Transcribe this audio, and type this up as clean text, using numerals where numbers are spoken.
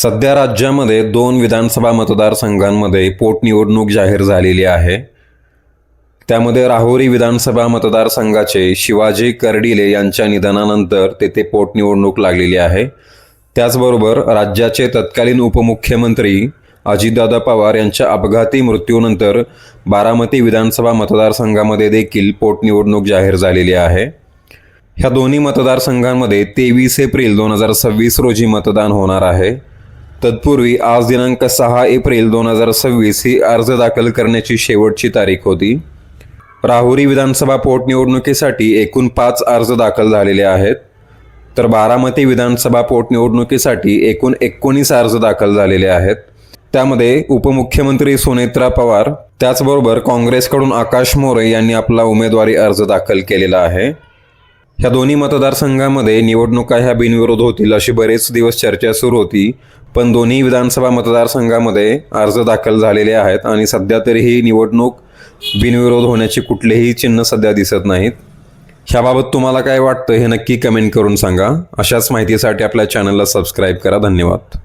सध्या राज्यामध्ये 2 विधानसभा मतदारसंघांमध्ये पोटनिवडणूक जाहीर झालेली आहे. त्यामध्ये राहुरी विधानसभा मतदारसंघाचे शिवाजी कर्डिले यांच्या निधनानंतर तेथे पोटनिवडणूक लागलेली आहे. त्याचबरोबर राज्याचे तत्कालीन उपमुख्यमंत्री अजितदादा पवार यांच्या अपघाती मृत्यूनंतर बारामती विधानसभा मतदारसंघामध्ये देखील पोटनिवडणूक जाहीर झालेली आहे. ह्या दोन्ही मतदारसंघांमध्ये 23 एप्रिल 2026 रोजी मतदान होणार आहे. तत्पूर्वी आज दिनांक 6 एप्रिल 2026 ही अर्ज दाखल करण्याची शेवटची तारीख होती. राहुरी विधानसभा पोटनिवडणुकीसाठी एकूण 5 अर्ज दाखल झालेले आहेत, तर बारामती विधानसभा पोटनिवडणुकीसाठी एकूण 19 अर्ज दाखल झालेले आहेत. त्यामध्ये उपमुख्यमंत्री सुनेत्रा पवार, त्याचबरोबर काँग्रेसकडून आकाश मोरे यांनी आपला उमेदवारी अर्ज दाखल केलेला आहे. ह्या दोन्ही मतदारसंघांमध्ये निवडणुका ह्या बिनविरोध होतील अशी बरेच दिवस चर्चा सुरू होती, पण दोन्ही विधानसभा मतदारसंघामध्ये अर्ज दाखल झालेले आहेत आणि सध्या तरी ही निवडणूक बिनविरोध होण्याची कुठलेही चिन्ह सध्या दिसत नाहीत. ह्याबाबत तुम्हाला काय वाटतं हे नक्की कमेंट करून सांगा. अशाच माहितीसाठी आपल्या चॅनलला सबस्क्राईब करा. धन्यवाद.